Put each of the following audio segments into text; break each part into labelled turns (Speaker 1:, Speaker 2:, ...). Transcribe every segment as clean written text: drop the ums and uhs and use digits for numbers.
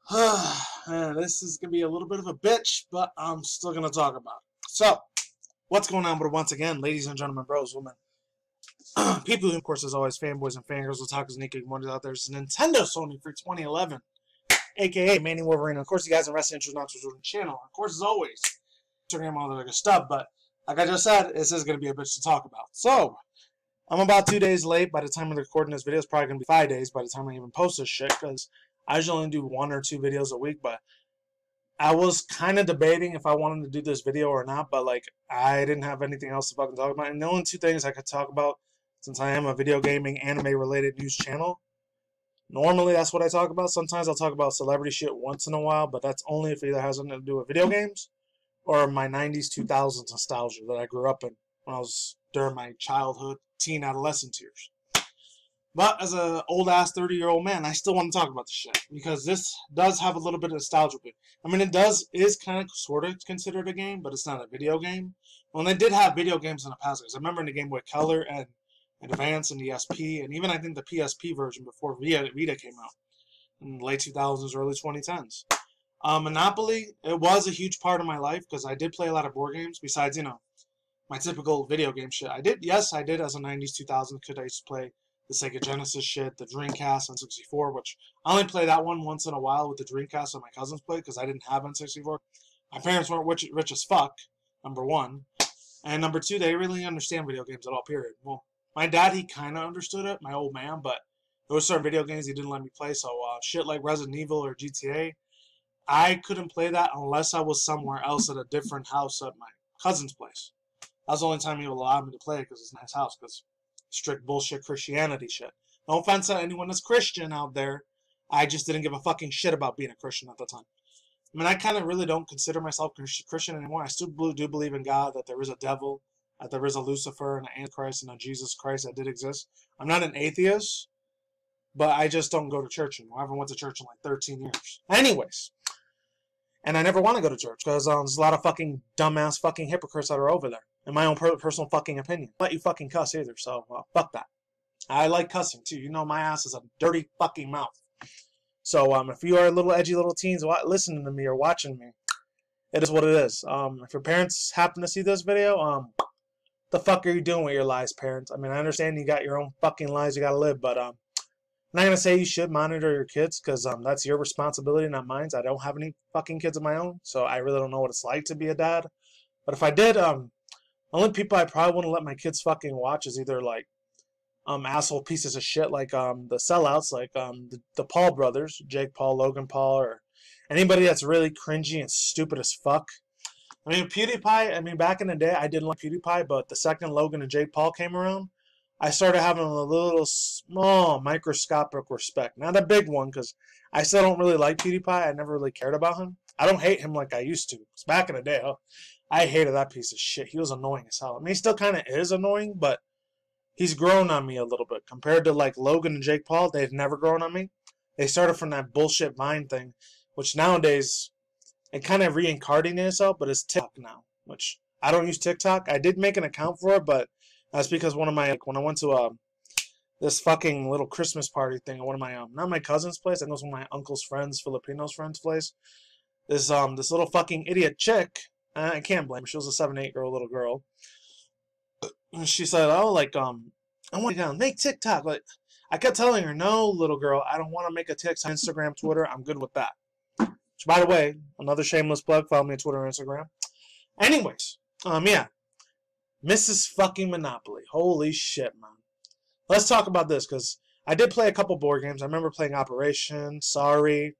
Speaker 1: This is going to be a little bit of a bitch, but I'm still going to talk about it. So, what's going on? But once again, ladies and gentlemen, bros, women, people who, of course, as always, fanboys and fangirls, otakus, and geek wonders out there, is Nintendo Sony for 2011, a.k.a. Manny Wolverine. Of course, you guys in Wrestling Intros Not Just Wrestling channel. Of course, as always, Instagram, all the other stuff. But, like I just said, this is going to be a bitch to talk about. So, I'm about 2 days late. By the time I'm recording this video, it's probably going to be 5 days by the time I even post this shit, because I usually only do 1 or 2 videos a week, but I was kind of debating if I wanted to do this video or not, but like I didn't have anything else to fucking talk about. And the only 2 things I could talk about, since I am a video gaming, anime-related news channel, normally that's what I talk about. Sometimes I'll talk about celebrity shit once in a while, but that's only if it either has something to do with video games or my 90s, 2000s nostalgia that I grew up in when I was during my childhood, teen, adolescent years. But as an old-ass 30-year-old man, I still want to talk about this shit, because this does have a little bit of nostalgia. I mean, it is kind of sort of considered a game, but it's not a video game. Well, they did have video games in the past. I remember in the Game Boy Color and Advance and the SP, and even I think the PSP version before Vita came out in the late 2000s, early 2010s. Monopoly, it was a huge part of my life, because I did play a lot of board games, besides, you know, my typical video game shit. I did as a 90s, 2000s kid, I used to play the Sega Genesis shit, the Dreamcast, N64, which I only play that one once in a while with the Dreamcast that my cousins played, because I didn't have N64. My parents weren't rich as fuck, number 1. And number 2, they really understand video games at all, period. Well, my dad, he kind of understood it, my old man, but there were certain video games he didn't let me play, so shit like Resident Evil or GTA, I couldn't play that unless I was somewhere else at a different house at my cousin's place. That was the only time he would allow me to play it, because it's a nice house, because strict bullshit Christianity shit. No offense to anyone that's Christian out there. I just didn't give a fucking shit about being a Christian at the time. I mean, I kind of really don't consider myself Christian anymore. I still do believe in God, that there is a devil, that there is a Lucifer and an Antichrist and a Jesus Christ that did exist. I'm not an atheist, but I just don't go to church anymore. I haven't went to church in like 13 years. Anyways. And I never want to go to church, because there's a lot of fucking dumbass fucking hypocrites that are over there. In my own personal fucking opinion. Let you fucking cuss either, so fuck that. I like cussing too. You know my ass is a dirty fucking mouth. So if you are little edgy little teens listening to me or watching me, it is what it is. If your parents happen to see this video, the fuck are you doing with your lives, parents? I mean, I understand you got your own fucking lives you gotta live, but I'm not gonna say you should monitor your kids, because that's your responsibility, not mine. I don't have any fucking kids of my own, so I really don't know what it's like to be a dad. But if I did, only people I probably wouldn't let my kids fucking watch is either like asshole pieces of shit like the sellouts, like the Paul brothers, Jake Paul, Logan Paul, or anybody that's really cringy and stupid as fuck. I mean, PewDiePie, I mean, back in the day I didn't like PewDiePie, but the second Logan and Jake Paul came around, I started having a little small microscopic respect. Not a big one, because I still don't really like PewDiePie. I never really cared about him. I don't hate him like I used to. Because back in the day, I hated that piece of shit. He was annoying as hell. I mean, he still kind of is annoying, but he's grown on me a little bit. Compared to like Logan and Jake Paul, they've never grown on me. They started from that bullshit Vine thing, which nowadays, it kind of reincarnated itself, but it's TikTok now, which I don't use TikTok. I did make an account for it, but that's because one of my, when I went to this fucking little Christmas party thing at one of my, not my cousin's place, I think it was one of my uncle's friends, Filipinos friends' place. This little fucking idiot chick, I can't blame her. She was a 7, 8-year-old little girl. And she said, "Oh, like, I want to make TikTok." Like, I kept telling her, "No, little girl, I don't want to make a TikTok, Instagram, Twitter. I'm good with that." Which, by the way, another shameless plug. Follow me on Twitter and Instagram. Anyways, yeah, Mrs. fucking Monopoly. Holy shit, man. Let's talk about this, because I did play a couple board games. I remember playing Operation, Sorry,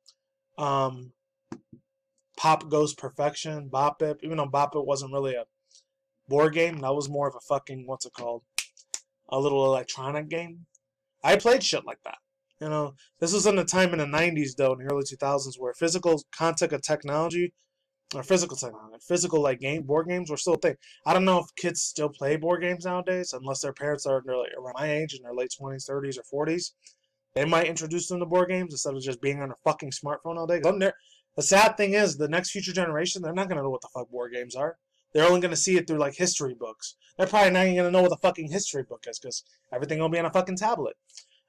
Speaker 1: Pop Goes Perfection, Bop It. Even though Bop It wasn't really a board game, that was more of a fucking, what's it called? A little electronic game. I played shit like that. You know, this was in the time in the 90s, though, in the early 2000s, where physical contact of technology, or physical technology, physical like board games were still a thing. I don't know if kids still play board games nowadays, unless their parents are like around my age, in their late 20s, 30s, or 40s. They might introduce them to board games instead of just being on a fucking smartphone all day. The sad thing is, the next future generation, they're not going to know what the fuck board games are. They're only going to see it through, like, history books. They're probably not even going to know what the fucking history book is, because everything will be on a fucking tablet.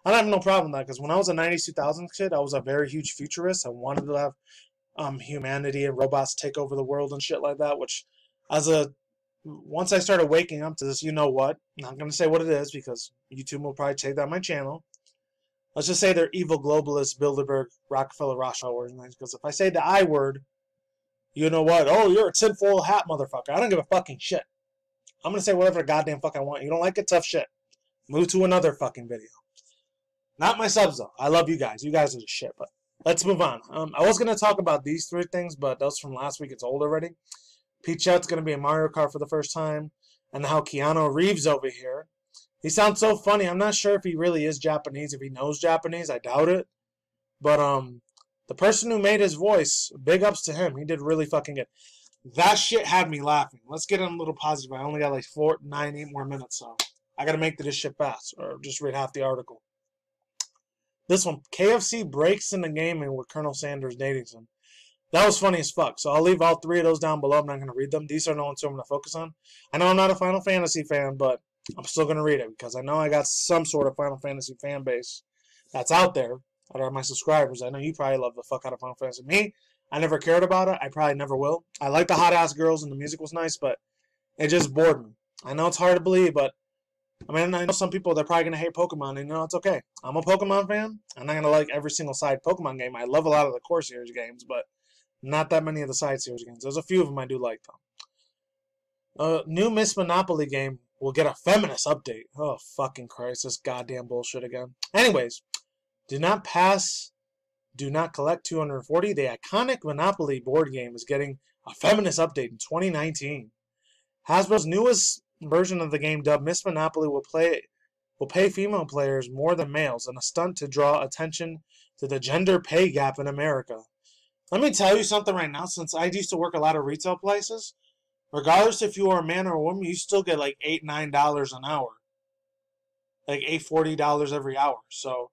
Speaker 1: I don't have no problem with that because when I was a 90s 2000s kid, I was a very huge futurist. I wanted to have humanity and robots take over the world and shit like that. Which, once I started waking up to this, you know what? I'm not gonna say what it is because YouTube will probably take down my channel. Let's just say they're evil globalists, Bilderberg, Rockefeller, Rothschild, because if I say the I word, you know what? Oh, you're a tinfoil hat motherfucker. I don't give a fucking shit. I'm gonna say whatever the goddamn fuck I want. You don't like it? Tough shit. Move to another fucking video. Not my subs though. I love you guys. You guys are the shit. But let's move on. I was gonna talk about these three things, but that was from last week. It's old already. Peach Out's gonna be in Mario Kart for the first time, and how Keanu Reeves over here. He sounds so funny. I'm not sure if he really is Japanese, if he knows Japanese. I doubt it. But the person who made his voice, big ups to him. He did really fucking good. That shit had me laughing. Let's get on a little positive. I only got like 8 more minutes, so I gotta make this shit fast, or just read half the article. This one, KFC breaks into gaming with Colonel Sanders dating him. That was funny as fuck. So I'll leave all three of those down below. I'm not gonna read them. These are the ones I'm gonna focus on. I know I'm not a Final Fantasy fan, but I'm still going to read it because I know I got some sort of Final Fantasy fan base that's out there that are my subscribers. I know you probably love the fuck out of Final Fantasy. Me, I never cared about it. I probably never will. I like the hot-ass girls and the music was nice, but it just bored me. I know it's hard to believe, but I mean, I know some people, they're probably going to hate Pokemon, and you know, it's okay. I'm a Pokemon fan. I'm not going to like every single side Pokemon game. I love a lot of the core series games, but not that many of the side series games. There's a few of them I do like, though. New Ms.Monolopy game will get a feminist update. Oh, fucking Christ. This goddamn bullshit again. Anyways, do not pass, do not collect 240. The iconic Monopoly board game is getting a feminist update in 2019. Hasbro's newest version of the game, dubbed Ms.Monolopy, will pay female players more than males in a stunt to draw attention to the gender pay gap in America. Let me tell you something right now. Since I used to work a lot of retail places, regardless if you are a man or a woman, you still get like $8, $9 an hour. Like $40 every hour. So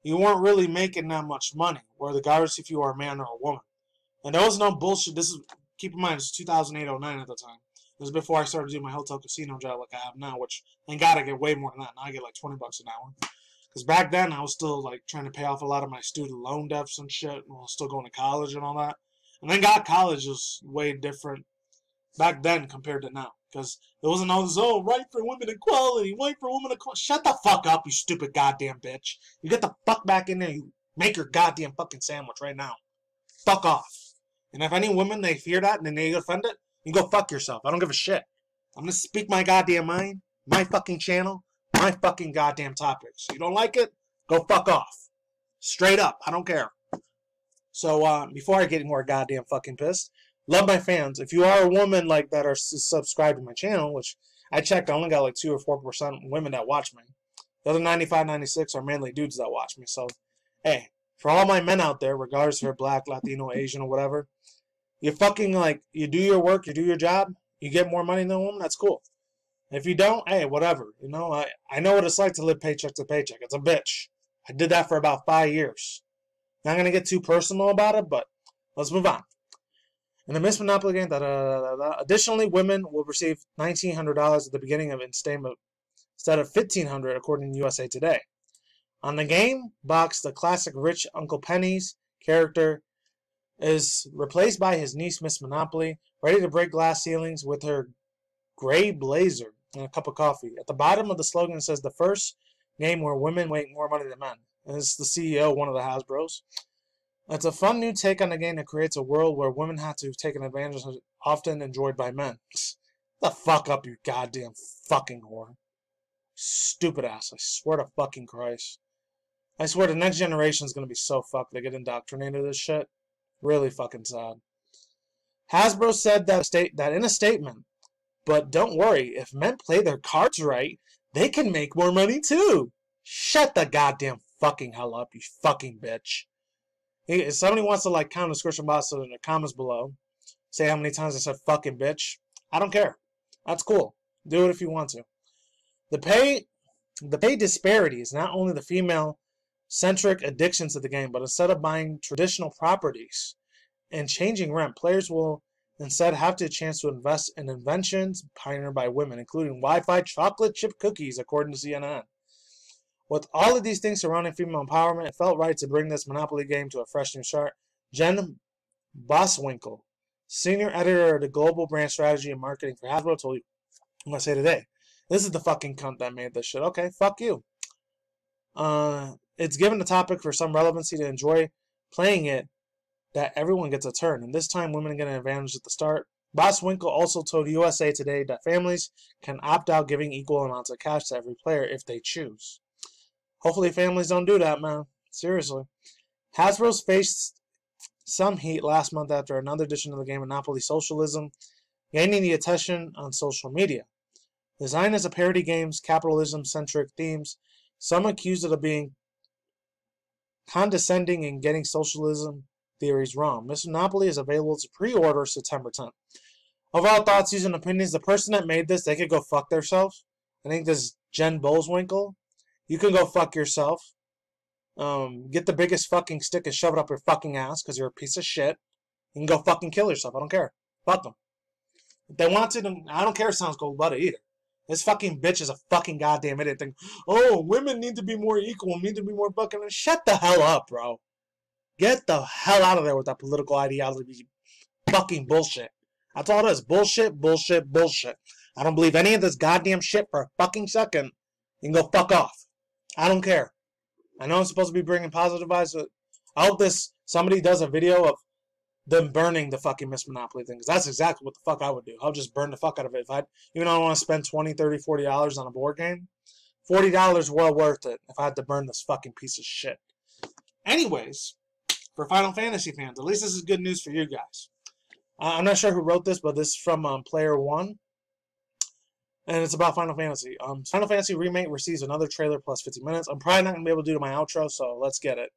Speaker 1: you weren't really making that much money, regardless if you are a man or a woman. And there was no bullshit. This is, keep in mind, it's 2008, 09 at the time. This is before I started doing my hotel casino job like I have now, which thank God I get way more than that. Now I get like $20 an hour. Because back then I was still like trying to pay off a lot of my student loan debts and shit. And I was still going to college and all that. And then got college was way different back then compared to now. Because there wasn't all this, oh, right for women equality, right for women equality. Shut the fuck up, you stupid goddamn bitch. You get the fuck back in there, you make your goddamn fucking sandwich right now. Fuck off. And if any women, they fear that and then they get offended, you go fuck yourself. I don't give a shit. I'm going to speak my goddamn mind, my fucking channel, my fucking goddamn topics. You don't like it? Go fuck off. Straight up. I don't care. So, before I get more goddamn fucking pissed, love my fans. If you are a woman like that are subscribed to my channel, which I checked, I only got like 2 or 4% women that watch me. The other 95, 96 are mainly dudes that watch me. So, hey, for all my men out there, regardless if you're black, Latino, Asian, or whatever, you fucking like, you do your work, you do your job, you get more money than a woman, that's cool. If you don't, hey, whatever. You know, I know what it's like to live paycheck to paycheck. It's a bitch. I did that for about 5 years. Not going to get too personal about it, but let's move on. In the Ms.Monolopy game, additionally, women will receive $1,900 at the beginning of installment instead of $1,500, according to USA Today. On the game box, the classic rich Uncle Penny's character is replaced by his niece, Ms.Monolopy, ready to break glass ceilings with her gray blazer and a cup of coffee. At the bottom of the slogan, it says, the first game where women make more money than men. And it's the CEO, one of the Hasbros. It's a fun new take on the game that creates a world where women have to take an advantage of, often enjoyed by men. The fuck up, you goddamn fucking whore. Stupid ass. I swear to fucking Christ. I swear the next generation is going to be so fucked they get indoctrinated to this shit. Really fucking sad. Hasbro said that in a statement, but don't worry, if men play their cards right, they can make more money too. Shut the goddamn fucking hell up, you fucking bitch. If somebody wants to like count the description box in the comments below, say how many times I said fucking bitch, I don't care. That's cool. Do it if you want to. The pay disparity is not only the female-centric addiction to the game, but instead of buying traditional properties and changing rent, players will instead have the chance to invest in inventions pioneered by women, including Wi-Fi chocolate chip cookies, according to CNN. With all of these things surrounding female empowerment, it felt right to bring this Monopoly game to a fresh new start. Jen Boswinkle, senior editor of the Global Brand Strategy and Marketing for Hasbro, told you, I'm going to say today, this is the fucking cunt that made this shit. Okay, fuck you. It's given the topic for some relevancy to enjoy playing it that everyone gets a turn, and this time women get an advantage at the start. Boswinkle also told USA Today that families can opt out giving equal amounts of cash to every player if they choose. Hopefully families don't do that, man. Seriously. Hasbro's faced some heat last month after another edition of the game Monopoly Socialism gaining the attention on social media. Designed as a parody game's capitalism-centric themes, some accused it of being condescending and getting socialism theories wrong. Ms.Monolopy is available to pre-order September 10th. Overall thoughts, views, and opinions. The person that made this, they could go fuck themselves. I think this is Jen Boswinkle. You can go fuck yourself. Get the biggest fucking stick and shove it up your fucking ass because you're a piece of shit. You can go fucking kill yourself. I don't care. Fuck them. If they want to, then I don't care if it sounds cold-blooded either. This fucking bitch is a fucking goddamn idiot. Think, oh, women need to be more equal, need to be more fucking. Shut the hell up, bro. Get the hell out of there with that political ideology. Fucking bullshit. That's all it is. Bullshit, bullshit, bullshit. I don't believe any of this goddamn shit for a fucking second. You can go fuck off. I don't care. I know I'm supposed to be bringing positive vibes, but I hope somebody does a video of them burning the fucking Ms.Monolopy thing, because that's exactly what the fuck I would do. I'll just burn the fuck out of it. Even though I don't want to spend $20, $30, $40 on a board game, $40 well worth it if I had to burn this fucking piece of shit. Anyways, for Final Fantasy fans, at least this is good news for you guys. I'm not sure who wrote this, but this is from Player One, and it's about Final Fantasy. Final Fantasy Remake receives another trailer plus 50 minutes. I'm probably not going to be able to do my outro, so let's get it.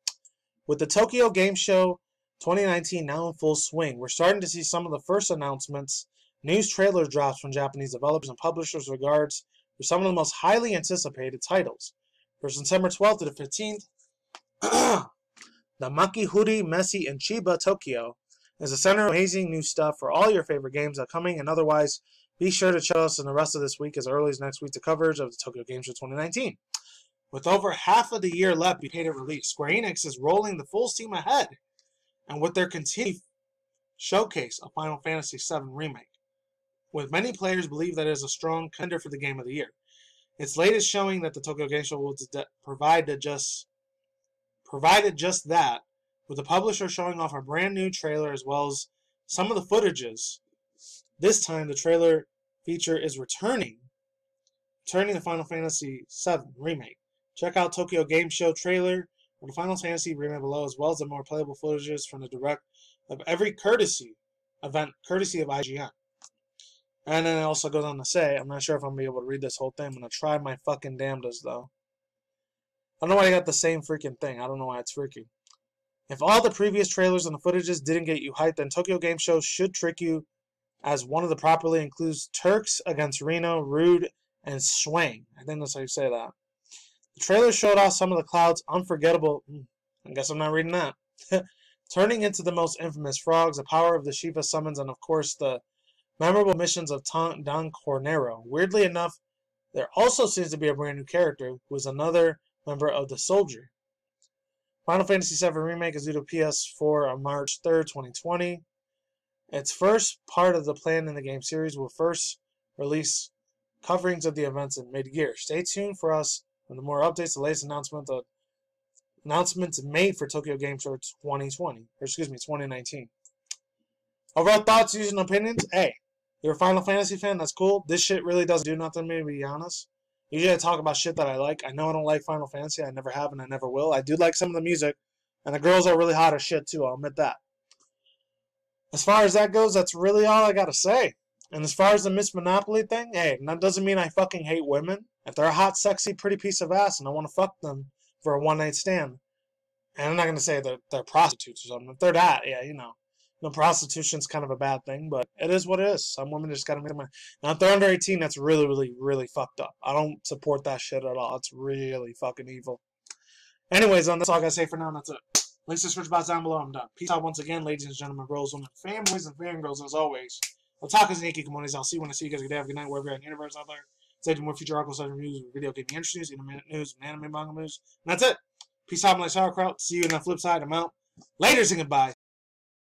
Speaker 1: With the Tokyo Game Show 2019 now in full swing, we're starting to see some of the first announcements, news trailer drops from Japanese developers and publishers regards for some of the most highly anticipated titles. For September 12th to the 15th, the Makihuri, Messi, and Chiba Tokyo is a center of amazing new stuff for all your favorite games upcoming, and otherwise, be sure to check us in the rest of this week as early as next week to coverage of the Tokyo Game Show 2019. With over half of the year left before its release, Square Enix is rolling the full steam ahead, and with their continued showcase of Final Fantasy VII Remake, with many players believe that it is a strong contender for the Game of the Year. Its latest showing that the Tokyo Game Show will provided just that, with the publisher showing off a brand new trailer as well as some of the footages. This time, the trailer feature is returning the Final Fantasy VII Remake. Check out Tokyo Game Show trailer for the Final Fantasy Remake below, as well as the more playable footages from the direct of every courtesy of IGN. And then it also goes on to say, I'm not sure if I'm going to be able to read this whole thing. I'm going to try my fucking damnedest, though. I don't know why they got the same freaking thing. I don't know why it's freaky. If all the previous trailers and the footages didn't get you hyped, then Tokyo Game Show should trick you, as one of the properly includes Turks against Reno, Rude, and Swang. I think that's how you say that. The trailer showed off some of the Cloud's unforgettable, I guess I'm not reading that, turning into the most infamous frogs, the power of the Shiva summons, and of course the memorable missions of Don Cornero. Weirdly enough, there also seems to be a brand new character who is another member of the Soldier. Final Fantasy VII Remake is due to PS4 on March 3rd, 2020. Its first part of the plan in the game series will first release coverings of the events in mid-year. Stay tuned for us for the more updates, the latest announcements made for Tokyo Game Show 2019. Overall thoughts, views, and opinions? Hey, you're a Final Fantasy fan? That's cool. This shit really doesn't do nothing to me, to be honest. Usually I talk about shit that I like. I know I don't like Final Fantasy. I never have and I never will. I do like some of the music. And the girls are really hot as shit too. I'll admit that. As far as that goes, that's really all I gotta say. And as far as the Ms.Monolopy thing, hey, that doesn't mean I fucking hate women. If they're a hot, sexy, pretty piece of ass and I want to fuck them for a one-night stand, and I'm not going to say that they're prostitutes or something. If they're that, yeah, you know. Prostitution's kind of a bad thing, but it is what it is. Some women just got to make money. Now, if they're under 18, that's really, really, really fucked up. I don't support that shit at all. It's really fucking evil. Anyways, that's all I got to say for now. That's it. Links to the search box down below. I'm done. Peace out once again, ladies and gentlemen, bros, women, fanboys, and fangirls, as always. I'll talk as Nikki Kimonis. I'll see you when I see you guys. Good day, have a good night, wherever you're in the universe out there. Stay tuned for more future articles, reviews, video gaming industry news, internet news, and anime manga news. And that's it. Peace out, like sauerkraut. See you on the flip side. I'm out. Laters and goodbye.